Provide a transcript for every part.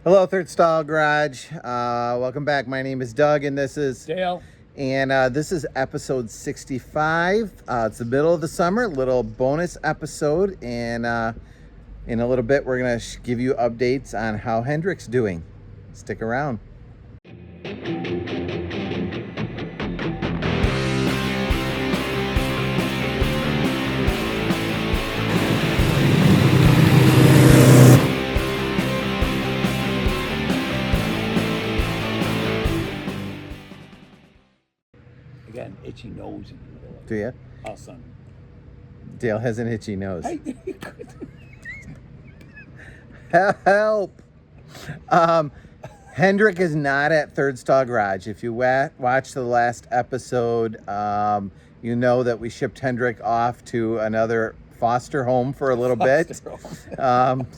Hello, Third Stall Garage. Welcome back. My name is Doug, and this is Dale. this is episode 65. It's the middle of the summer, little bonus episode, and in a little bit, we're gonna give you updates on how Hendrick's doing. Stick around. I got an itchy nose in the middle of it. Do you? Oh, son. Dale has an itchy nose. I Help! Hendrik is not at Third Stall Garage. If you watched the last episode, you know that we shipped Hendrik off to another foster home for a little bit.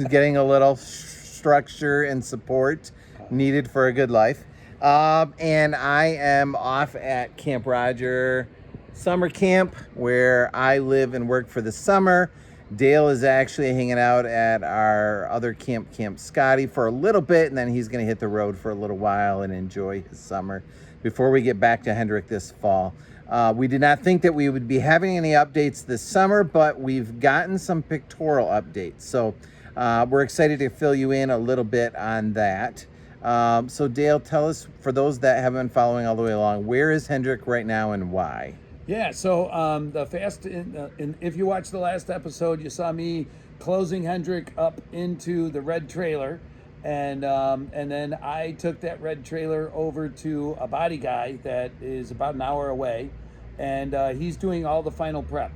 Getting a little structure and support needed for a good life. And I am off at Camp Roger summer camp where I live and work for the summer. Dale is actually hanging out at our other camp, Camp Scotty, for a little bit, and then he's going to hit the road for a little while and enjoy his summer before we get back to Hendrik this fall. We did not think that we would be having any updates this summer, but we've gotten some pictorial updates. So we're excited to fill you in a little bit on that. So Dale, tell us, for those that haven't been following all the way along, where is Hendrik right now and why? Yeah, so if you watched the last episode, you saw me closing Hendrik up into the red trailer, and then I took that red trailer over to a body guy that is about an hour away, and he's doing all the final prep.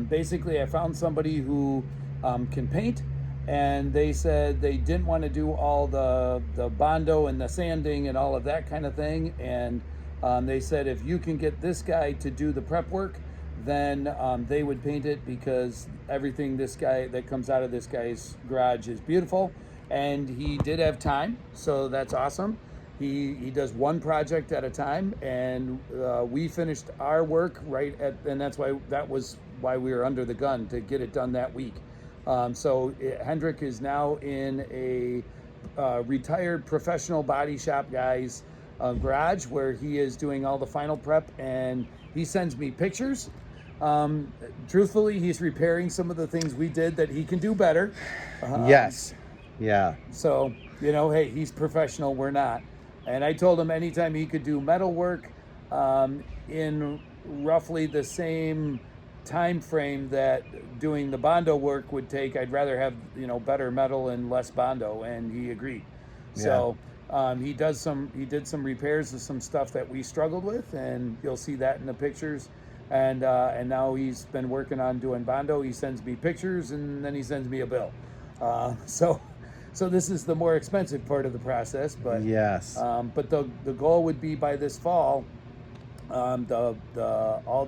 Basically, I found somebody who can paint, and they said they didn't want to do all the bondo and the sanding and all of that kind of thing, and they said if you can get this guy to do the prep work, then they would paint it, because everything that comes out of this guy's garage is beautiful, and he did have time, so that's awesome. He does one project at a time, and we finished our work and that was why we were under the gun to get it done that week. Hendrik is now in a retired professional body shop guy's garage where he is doing all the final prep, and he sends me pictures. Truthfully, he's repairing some of the things we did that he can do better. Yes. Yeah. So, hey, he's professional, we're not. And I told him anytime he could do metal work in roughly the same time frame that doing the bondo work would take, I'd rather have better metal and less bondo, and he agreed. Yeah. So he did some repairs of some stuff that we struggled with, and you'll see that in the pictures. And now he's been working on doing bondo. He sends me pictures, and then he sends me a bill. So this is the more expensive part of the process, but yes. But the goal would be by this fall, all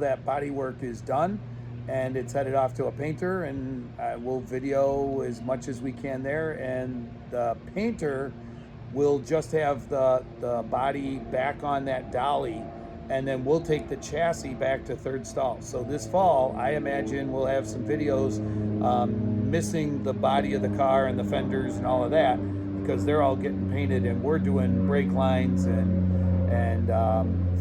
that body work is done, and it's headed off to a painter, and we'll video as much as we can there, and the painter will just have the body back on that dolly, and then we'll take the chassis back to Third Stall. So this fall, I imagine we'll have some videos missing the body of the car and the fenders and all of that, because they're all getting painted, and we're doing brake lines and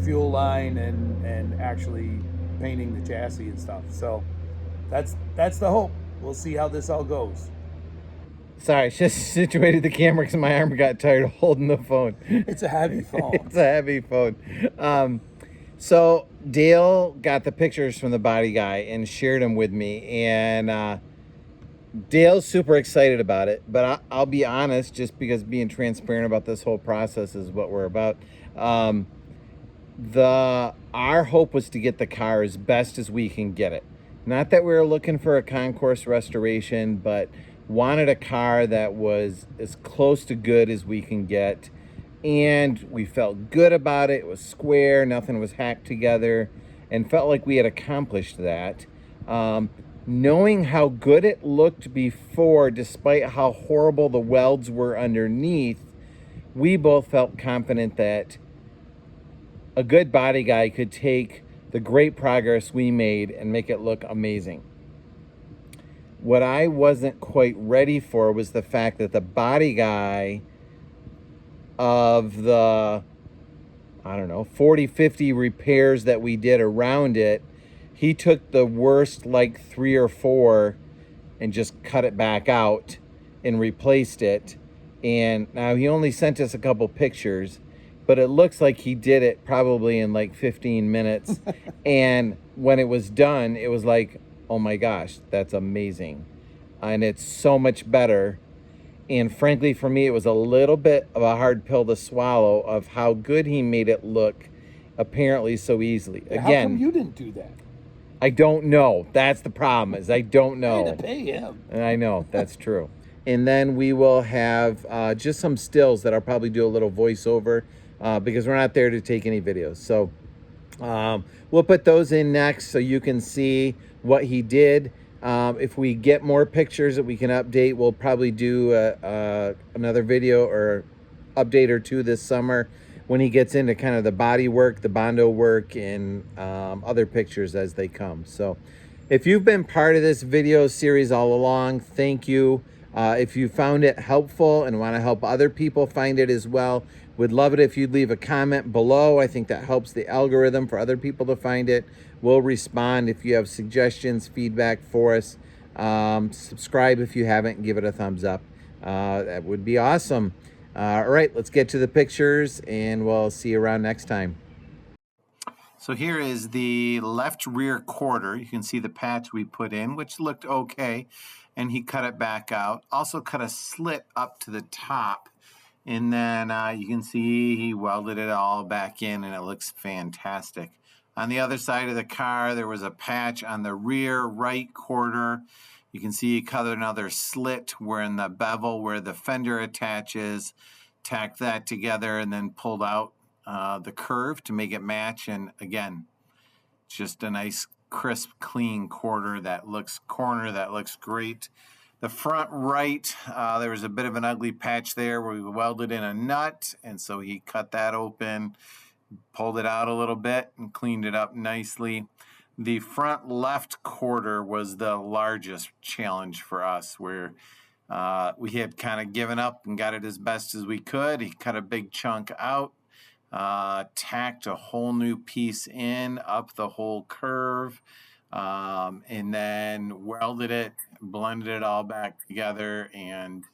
fuel line and actually painting the chassis and stuff. So that's the hope. We'll see how this all goes. Sorry, I just situated the camera because my arm got tired of holding the phone. It's a heavy phone. It's a heavy phone. So Dale got the pictures from the body guy and shared them with me, and Dale's super excited about it. But I'll be honest, just because being transparent about this whole process is what we're about. Our hope was to get the car as best as we can get it. Not that we were looking for a concourse restoration, but wanted a car that was as close to good as we can get, and we felt good about it. It was square, nothing was hacked together, and felt like we had accomplished that. Knowing how good it looked before, despite how horrible the welds were underneath, we both felt confident that a good body guy could take the great progress we made and make it look amazing. What I wasn't quite ready for was the fact that the body guy of the, I don't know, 40, 50 repairs that we did around it, he took the worst like 3 or 4 and just cut it back out and replaced it. And now he only sent us a couple pictures, but it looks like he did it probably in like 15 minutes. And when it was done, it was like, oh my gosh, that's amazing. And it's so much better. And frankly, for me, it was a little bit of a hard pill to swallow of how good he made it look apparently so easily. How Again, come you didn't do that? I don't know. That's the problem, is I don't know. You had to pay him. I know, that's true. And then we will have just some stills that I'll probably do a little voiceover because we're not there to take any videos. So we'll put those in next so you can see what he did. If we get more pictures that we can update, we'll probably do another video or update or two this summer when he gets into kind of the body work, the Bondo work, and other pictures as they come. So if you've been part of this video series all along, thank you. If you found it helpful and want to help other people find it as well, would love it if you'd leave a comment below. I think that helps the algorithm for other people to find it. We'll respond if you have suggestions, feedback for us. Subscribe if you haven't, and give it a thumbs up. That would be awesome. All right, let's get to the pictures, and we'll see you around next time. So here is the left rear quarter. You can see the patch we put in, which looked okay, and he cut it back out. Also cut a slit up to the top, and then you can see he welded it all back in, and it looks fantastic. On the other side of the car, there was a patch on the rear right quarter. You can see he cut another slit where in the bevel where the fender attaches, tacked that together, and then pulled out the curve to make it match. And again, just a nice, crisp, clean corner that looks great. The front right, there was a bit of an ugly patch there where we welded in a nut, and so he cut that open, pulled it out a little bit, and cleaned it up nicely. The front left quarter was the largest challenge for us, where we had kind of given up and got it as best as we could. He cut a big chunk out, tacked a whole new piece in up the whole curve, and then welded it, blended it all back together, and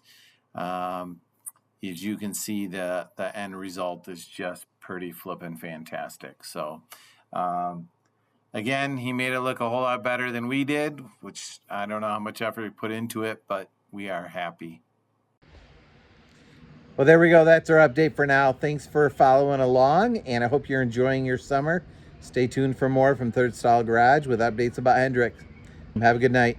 as you can see, the end result is just pretty flippin' fantastic. So again, he made it look a whole lot better than we did, which I don't know how much effort we put into it, but we are happy. Well, there we go. That's our update for now. Thanks for following along, and I hope you're enjoying your summer. Stay tuned for more from Third Stall Garage with updates about Hendrick. Have a good night.